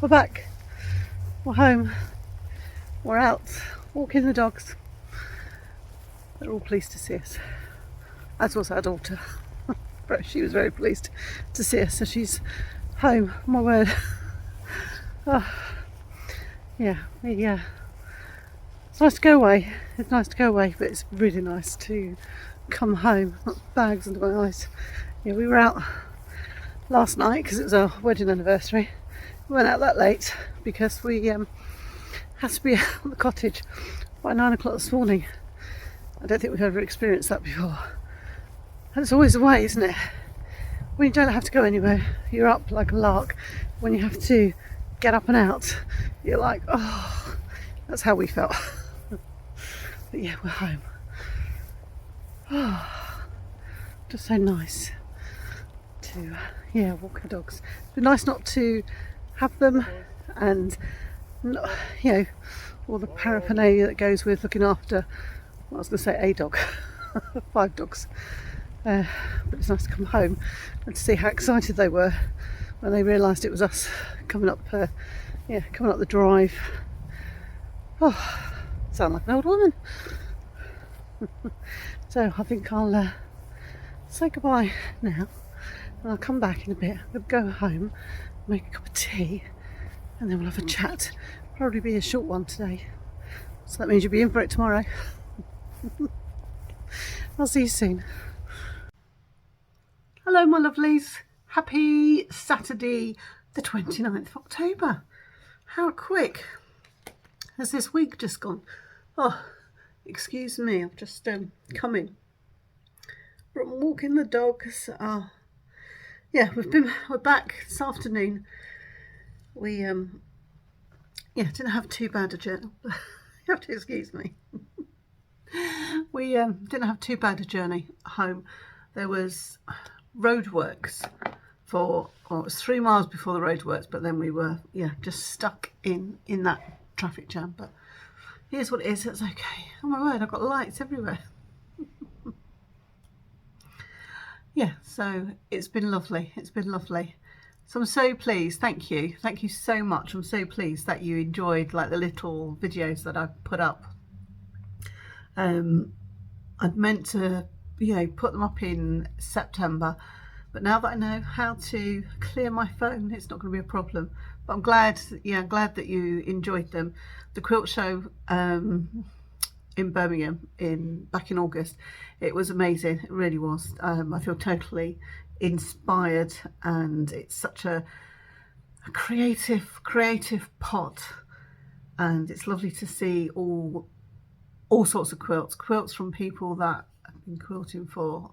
We're back, we're home, we're out walking the dogs. They're all pleased to see us, as was our daughter. But she was very pleased to see us, so she's home, my word. Oh, yeah, it's nice to go away, it's nice to go away, but it's really nice to come home, not bags under my eyes. Yeah, we were out last night because it was our wedding anniversary. We went out that late because we had to be at the cottage by 9 o'clock this morning. I don't think we've ever experienced that before. And it's always the way, isn't it? When you don't have to go anywhere, you're up like a lark. When you have to get up and out, you're like, oh, that's how we felt. But yeah, we're home. Oh, just so nice to walk our dogs. It's been nice not to have them, and not, all the paraphernalia that goes with looking after, well, I was going to say a dog, 5 dogs. But it's nice to come home and to see how excited they were when they realised it was us coming up the drive. Oh, sound like an old woman. So I think I'll say goodbye now, and I'll come back in a bit. We'll go home, make a cup of tea, and then we'll have a chat. Probably be a short one today, so that means you'll be in for it tomorrow. I'll see you soon. Hello my lovelies, happy Saturday the 29th of October. How quick has this week just gone? Oh, excuse me, I've just come in from walking the dogs. Yeah, we're back this afternoon. We didn't have too bad a journey. You have to excuse me. We didn't have too bad a journey home. There was roadworks it was 3 miles before the roadworks, but then we were just stuck in that traffic jam. But here's what it is, it's okay. Oh my word, I've got lights everywhere. Yeah, so it's been lovely, so I'm so pleased. Thank you so much. I'm so pleased that you enjoyed like the little videos that I put up. I'd meant to put them up in September, but now that I know how to clear my phone, it's not going to be a problem. But I'm glad that you enjoyed them. The quilt show in Birmingham back in August, it was amazing. It really was. I feel totally inspired, and it's such a creative pot, and it's lovely to see all sorts of quilts from people that have been quilting for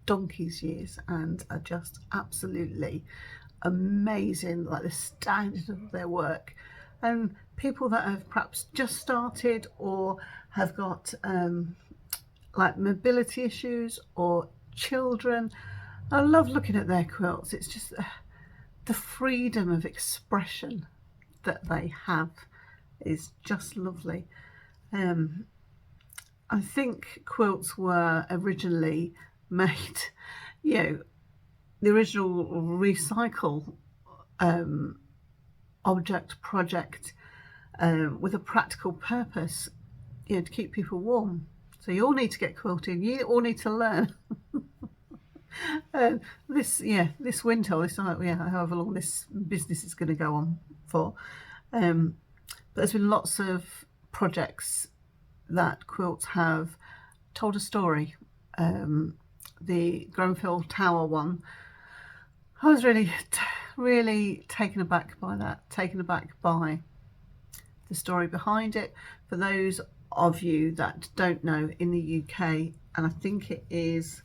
donkey's years and are just absolutely amazing, like the standard of their work, and people that have perhaps just started or have got like mobility issues or children. I love looking at their quilts. It's just the freedom of expression that they have is just lovely. I think quilts were originally made, the original recycle project with a practical purpose, to keep people warm. So you all need to get quilting, you all need to learn. This winter, however long this business is going to go on for. But there's been lots of projects that quilts have told a story. The Grenfell Tower one, I was really taken aback by that, taken aback by the story behind it. For those of you that don't know, in the UK, and I think it is,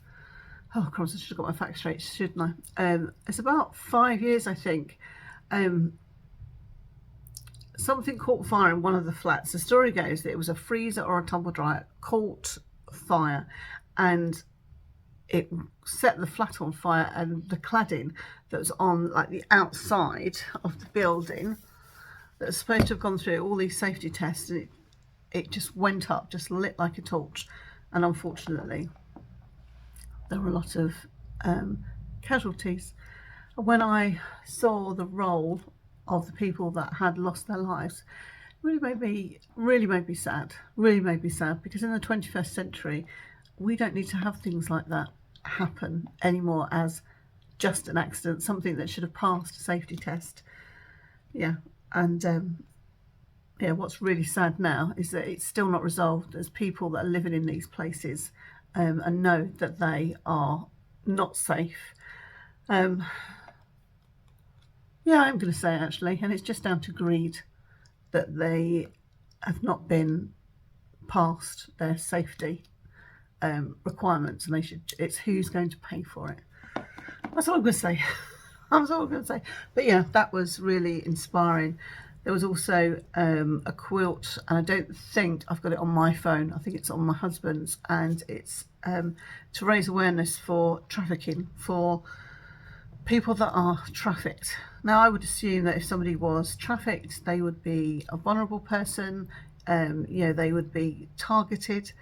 oh crumbs, I should have got my facts straight, shouldn't I? It's about 5 years, I think. Something caught fire in one of the flats. The story goes that it was a freezer or a tumble dryer caught fire, and it set the flat on fire, and the cladding that was on like the outside of the building that was supposed to have gone through all these safety tests, and it just went up, just lit like a torch. And unfortunately there were a lot of casualties. When I saw the role of the people that had lost their lives really made me sad. Really made me sad, because in the 21st century, we don't need to have things like that happen anymore as just an accident, something that should have passed a safety test. Yeah, and yeah, what's really sad now is that it's still not resolved. There's people that are living in these places and know that they are not safe. Yeah, I'm going to say actually, and it's just down to greed that they have not been past their safety requirements, and they should. It's who's going to pay for it. That's all I'm going to say. That's all I'm going to say. But yeah, that was really inspiring. There was also a quilt, and I don't think I've got it on my phone. I think it's on my husband's, and it's to raise awareness for trafficking, for people that are trafficked. Now, I would assume that if somebody was trafficked, they would be a vulnerable person. You know, they would be targeted.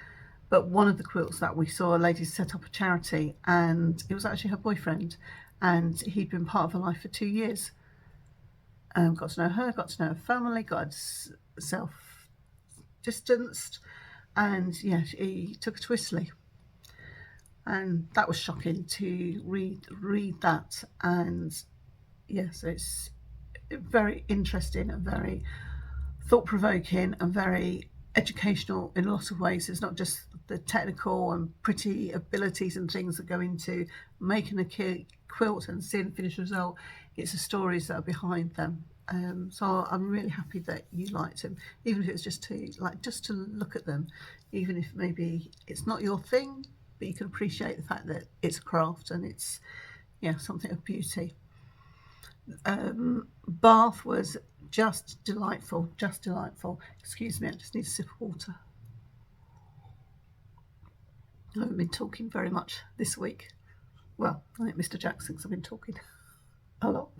But one of the quilts that we saw, a lady set up a charity, and it was actually her boyfriend, and he'd been part of her life for 2 years. Got to know her, got to know her family, got self-distanced, and yeah, he took her to Italy. And that was shocking to read that. And yes, it's very interesting and very thought-provoking and very educational in lots of ways. It's not just the technical and pretty abilities and things that go into making a quilt and seeing the finished result. It's the stories that are behind them. So I'm really happy that you liked them, even if it's just to look at them, even if maybe it's not your thing, but you can appreciate the fact that it's a craft and it's, yeah, something of beauty. Bath was just delightful, just delightful. Excuse me, I just need a sip of water. I haven't been talking very much this week. Well, I think Mr. Jackson's, I've been talking a lot.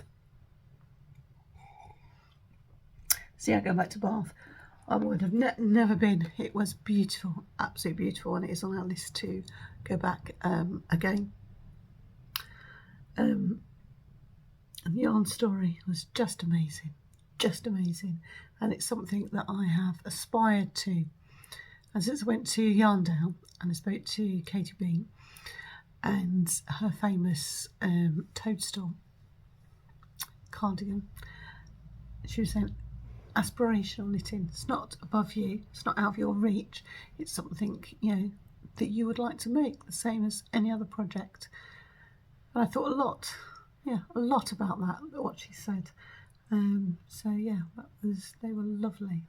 So yeah, going back to Bath, I would have never been. It was beautiful, absolutely beautiful, and it is on our list to go back again. And the yarn story was just amazing, and it's something that I have aspired to. And since I went to Yarndown and I spoke to Katie Bean and her famous toadstool cardigan, she was saying aspirational knitting. It's not above you, it's not out of your reach, it's something, you know, that you would like to make, the same as any other project. And I thought a lot about that, what she said. So yeah, they were lovely.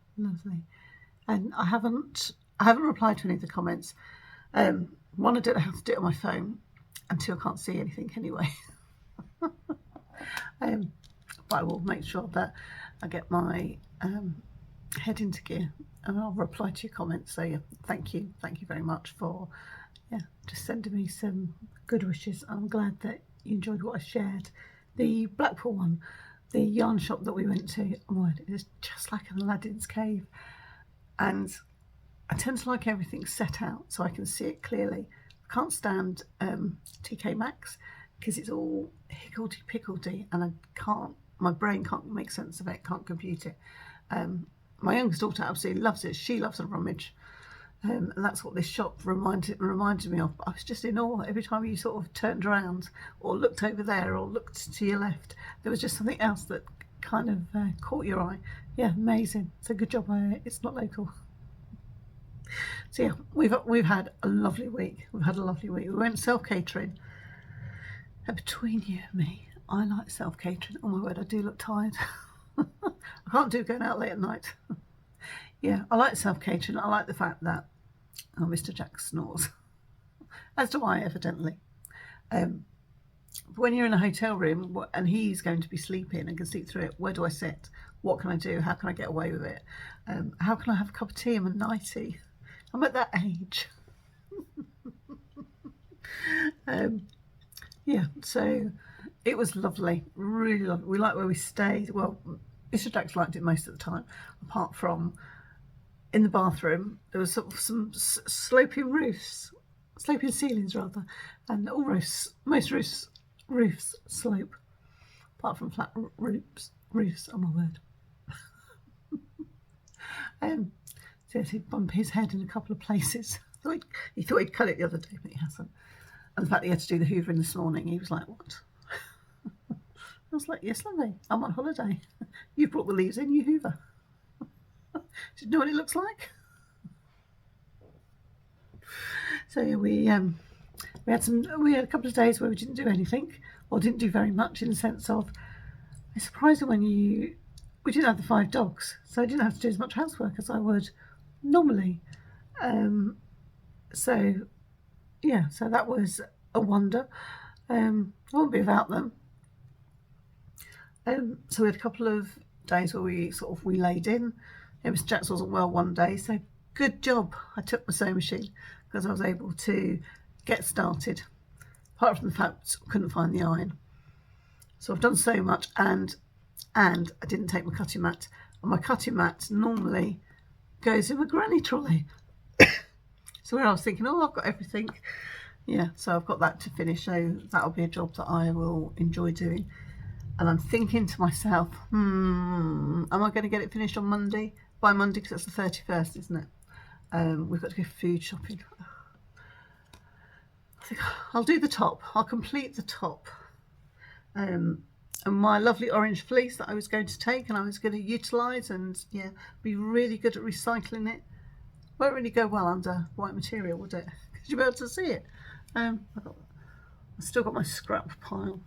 And I haven't replied to any of the comments. One, I don't know how to do it on my phone, and two, I can't see anything anyway. But I will make sure that I get my head into gear, and I'll reply to your comments. So yeah, thank you very much for just sending me some good wishes. I'm glad that you enjoyed what I shared. The Blackpool one, the yarn shop that we went to, oh my, it is just like an Aladdin's cave, and I tend to like everything set out so I can see it clearly. I can't stand TK Maxx because it's all higgledy-piggledy, and my brain can't make sense of it, can't compute it. My youngest daughter absolutely loves it. She loves a rummage. And that's what this shop reminded me of. I was just in awe every time you sort of turned around or looked over there or looked to your left. There was just something else that kind of caught your eye. Yeah, amazing. So good job. It's not local. So yeah, we've had a lovely week. We went self-catering. And between you and me, I like self-catering. Oh my word, I do look tired. I can't do going out late at night. Yeah, I like self-catering. I like the fact that Mr. Jack snores, as do I, evidently. But when you're in a hotel room and he's going to be sleeping and can sleep through it, where do I sit? What can I do? How can I get away with it? How can I have a cup of tea and a nightie? I'm at that age. Yeah, so it was lovely, really lovely. We liked where we stayed. Well, Mr. Jack's liked it most of the time, apart from in the bathroom. There was sort of some sloping ceilings rather, and most roofs slope. apart from flat roofs, oh my word. So yes, he'd bump his head in a couple of places. He thought he'd cut it the other day, but he hasn't. And the fact that he had to do the hoovering this morning, he was like, what? I was like, yes, lovely, I'm on holiday. You brought the leaves in, you hoover. Do you know what it looks like? So yeah, we had a couple of days where we didn't do anything, or didn't do very much, in the sense of, it's surprising when we didn't have the 5 dogs, so I didn't have to do as much housework as I would normally. So yeah, so that was a wonder. I won't be without them. So we had a couple of days where we laid in. Mr. Jax wasn't well one day, so good job I took my sewing machine, because I was able to get started, apart from the fact I couldn't find the iron. So I've done so much, and I didn't take my cutting mat, and my cutting mat normally goes in my granny trolley. So where I was thinking, oh, I've got everything, yeah, so I've got that to finish, so that'll be a job that I will enjoy doing. And I'm thinking to myself, am I going to get it finished on Monday? By Monday, because it's the 31st, isn't it? We've got to go food shopping. I think I'll do the top. I'll complete the top. And my lovely orange fleece that I was going to take and I was going to utilise and, yeah, be really good at recycling it. Won't really go well under white material, would it? Because you'll be able to see it. I've still got my scrap pile.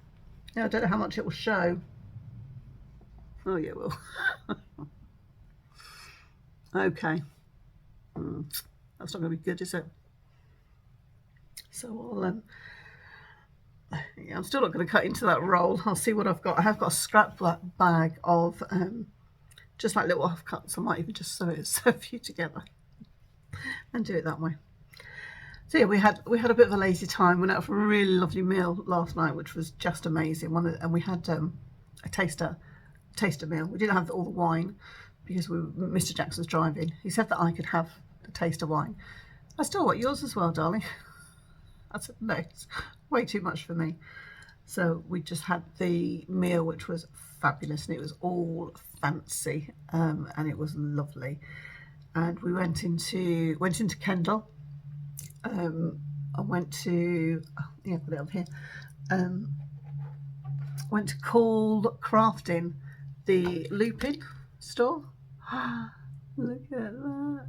Yeah, I don't know how much it will show. Oh yeah, it will. Okay. That's not going to be good, is it? So I'll, yeah, I'm still not going to cut into that roll. I'll see what I've got. I have got a scrap bag of just like little half cuts. I might even just sew a few together and do it that way. So yeah, we had a bit of a lazy time. Went out for a really lovely meal last night, which was just amazing. And we had a taster meal. We didn't have all the wine because Mr. Jackson's driving. He said that I could have a taster wine. I still want yours as well, darling. I said no, it's way too much for me. So we just had the meal, which was fabulous, and it was all fancy, and it was lovely. And we went into Kendal. I went to, yeah, put it up here. Went to Call Crafting, the looping store. Look at that.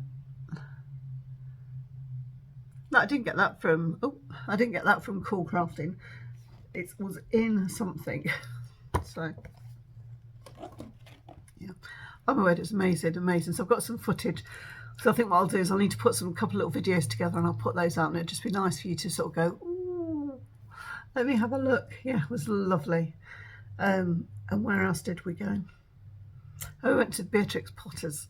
No, I didn't get that from Call Crafting. It was in something. So yeah, oh my word, it's amazing. So I've got some footage. So I think what I'll do is I'll need to put a couple of little videos together, and I'll put those out, and it'd just be nice for you to sort of go, ooh, let me have a look. Yeah, it was lovely. And where else did we go? I went to Beatrix Potter's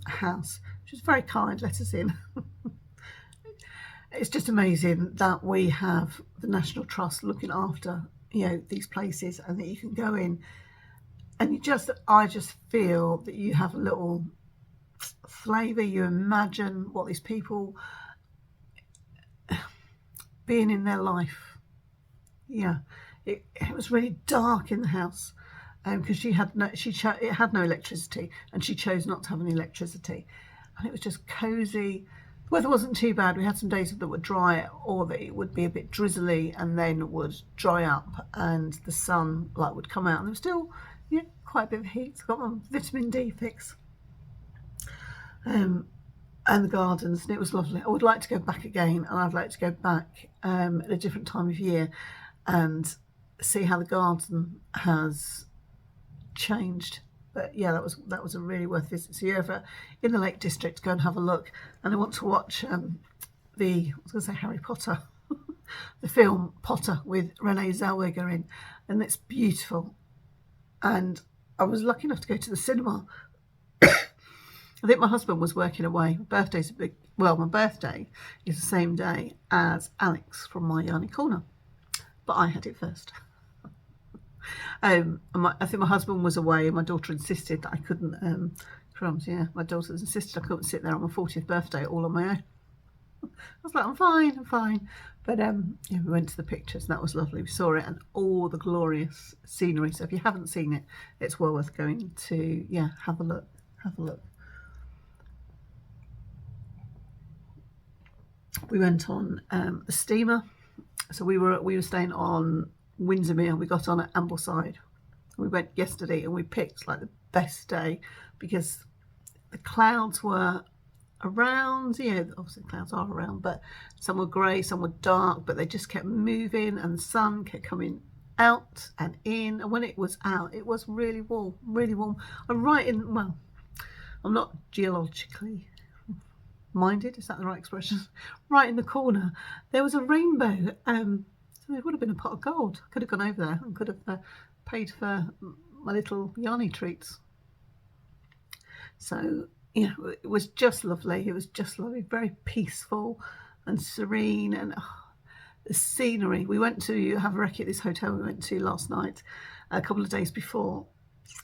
house. She was very kind, let us in. It's just amazing that we have the National Trust looking after, you know, these places, and that you can go in and I just feel that you have a little flavour. You imagine what these people being in their life. Yeah, it was really dark in the house because it had no electricity, and she chose not to have any electricity, and it was just cosy. The weather wasn't too bad. We had some days that were dry, or that it would be a bit drizzly and then would dry up, and the sun would come out, and there was still, yeah, quite a bit of heat. So I got my vitamin D fix. And the gardens, and it was lovely. I would like to go back again, and I'd like to go back at a different time of year and see how the garden has changed. But yeah, that was a really worth visit. So you're ever in the Lake District, go and have a look. And I want to watch I was going to say Harry Potter, the film Potter with Renee Zellweger in, and it's beautiful. And I was lucky enough to go to the cinema. I think my husband was working away. My birthday is the same day as Alex from My Yarny Corner, but I had it first. I think my husband was away, and my daughter insisted that I couldn't. Crumbs, yeah. My daughter insisted I couldn't sit there on my 40th birthday all on my own. was like, I'm fine. But yeah, we went to the pictures and that was lovely. We saw it and all the glorious scenery. So if you haven't seen it, it's well worth going to, yeah, have a look. We went on a steamer. So we were staying on Windermere. We got on at Ambleside. We went yesterday and we picked like the best day because the clouds were around, you know, obviously clouds are around, but some were grey, some were dark, but they just kept moving and the sun kept coming out and in, and when it was out it was really warm. I'm right in, well, I'm not geologically minded, is that the right expression? Right in the corner there was a rainbow, so it would have been a pot of gold. I could have gone over there and could have paid for my little Yanni treats. So yeah, it was just lovely. It was just lovely, very peaceful and serene, and the scenery. We went to have a recce at this hotel we went to last night, a couple of days before,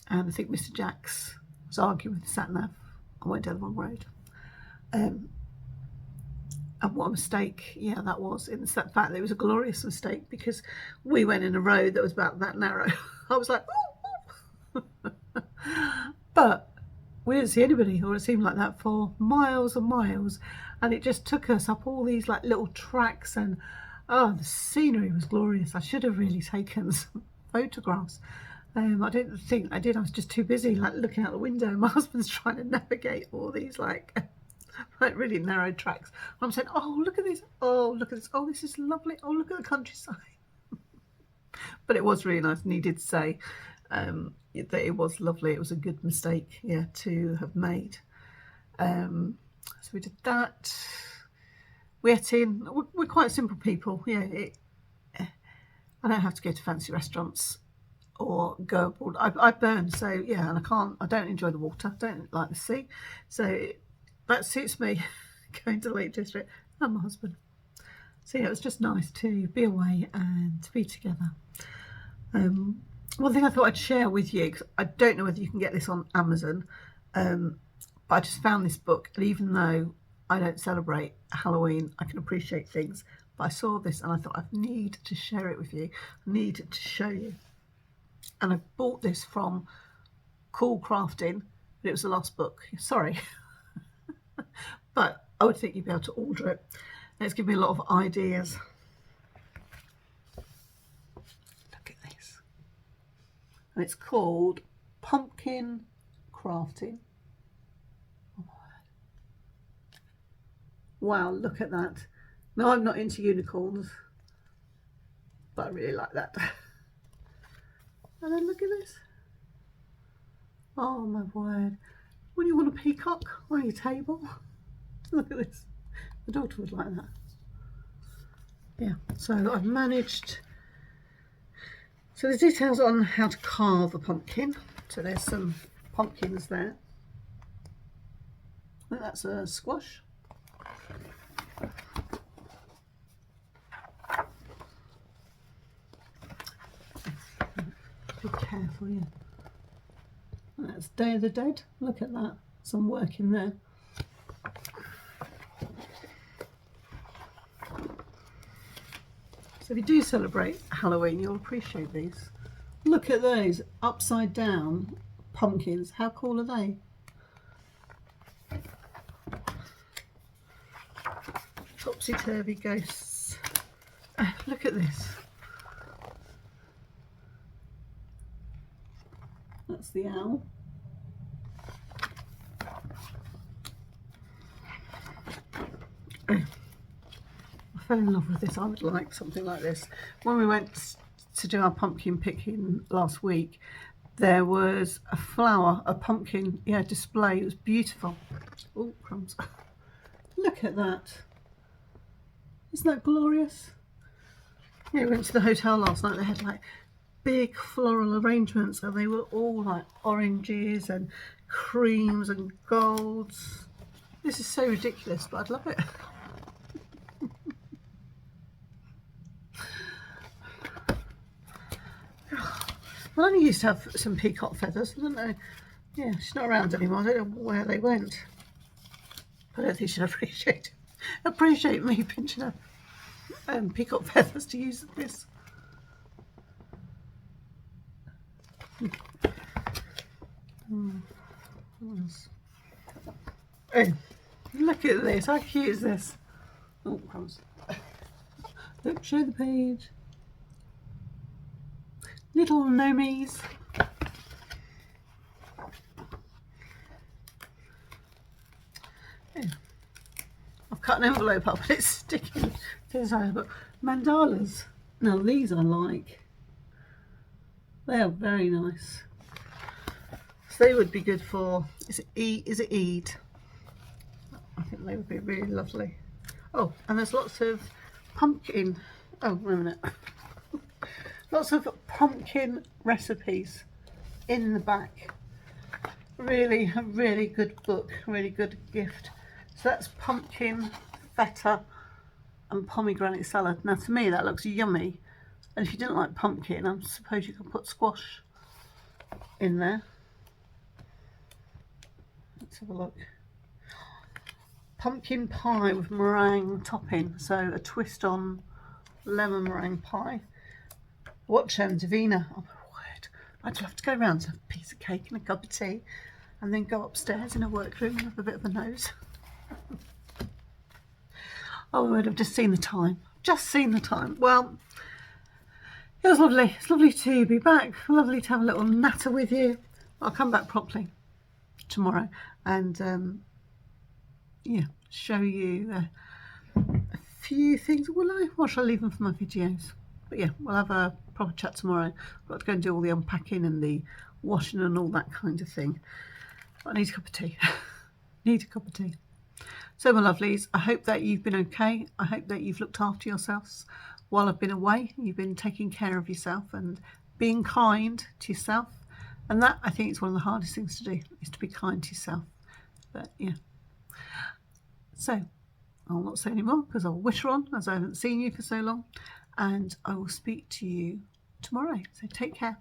and I think Mr. Jacks was arguing with the sat-nav. I went down the wrong road. And what a mistake, yeah, that was. In the fact that it was a glorious mistake because we went in a road that was about that narrow. I was like, ooh. But we didn't see anybody, or it seemed like that, for miles and miles, and it just took us up all these like little tracks, and oh, the scenery was glorious. I should have really taken some photographs. I don't think I did. I was just too busy like looking out the window. My husband's trying to navigate all these like really narrow tracks. I'm saying, oh, look at this, oh, look at this, oh, this is lovely, oh, look at the countryside. But it was really nice, and he did say that it was lovely. It was a good mistake, yeah, to have made. So we did that. We ate in. We're quite simple people, yeah. I don't have to go to fancy restaurants or go abroad. I burn, so yeah, and I don't enjoy the water, don't like the sea, so that suits me. Going to the Lake District and my husband. So yeah, it was just nice to be away and to be together. One thing I thought I'd share with you, because I don't know whether you can get this on Amazon, but I just found this book, and even though I don't celebrate Halloween, I can appreciate things, but I saw this and I thought I need to share it with you, I need to show you. And I bought this from Cool Crafting, but it was the last book, sorry. But I would think you'd be able to order it, and it's given me a lot of ideas. Look at this. And it's called Pumpkin Crafting. Wow, look at that. Now, I'm not into unicorns, but I really like that. And then look at this. Oh my word. When you want a peacock on your table, look at this. The daughter would like that. Yeah, so I've managed. So there's details on how to carve a pumpkin. So there's some pumpkins there. I think that's a squash. Be careful, yeah. That's Day of the Dead. Look at that. Some work in there. So if you do celebrate Halloween, you'll appreciate these. Look at those upside down pumpkins. How cool are they? Topsy-turvy ghosts. Look at this. That's the owl. I fell in love with this. I would like something like this. When we went to do our pumpkin picking last week, there was a flower, a pumpkin, yeah, display. It was beautiful. Oh, crumbs. Look at that. Isn't that glorious? Yeah, we went to the hotel last night. They had like big floral arrangements, and they were all like oranges and creams and golds. This is so ridiculous, but I'd love it. Well, I only used to have some peacock feathers, I don't know. Yeah, she's not around anymore. I don't know where they went. I don't think she'd appreciate it. appreciate me pinching up peacock feathers to use this. Oh, look at this, how cute is this? Oh, crumbs. Look, show the page. Little gnomies. Yeah. I've cut an envelope up and it's sticking to the side, but mandalas. Now these I like. They are very nice. So they would be good for, is it Eid? I think they would be really lovely. Oh, and there's lots of pumpkin. Oh, wait a minute. Lots of pumpkin recipes in the back. Really, a really good book, really good gift. So that's pumpkin, feta and pomegranate salad. Now to me that looks yummy. And if you didn't like pumpkin, I suppose you could put squash in there. Let's have a look. Pumpkin pie with meringue topping, so a twist on lemon meringue pie. Watch Davina. Oh my word. I'd love to go round to have a piece of cake and a cup of tea and then go upstairs in a workroom and have a bit of a nose. Oh my word, I've just seen the time. Just seen the time. Well, it was lovely. It's lovely to be back. Lovely to have a little natter with you. I'll come back properly tomorrow and yeah, show you a few things. Will I? Or shall I leave them for my videos? But yeah, we'll have a proper chat tomorrow. I've got to go and do all the unpacking and the washing and all that kind of thing. But I need a cup of tea. Need a cup of tea. So my lovelies, I hope that you've been okay. I hope that you've looked after yourselves while I've been away. You've been taking care of yourself and being kind to yourself. And that, I think, is one of the hardest things to do, is to be kind to yourself. But yeah. So I'll not say any more because I'll witter on as I haven't seen you for so long. And I will speak to you tomorrow. So take care.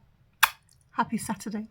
Happy Saturday.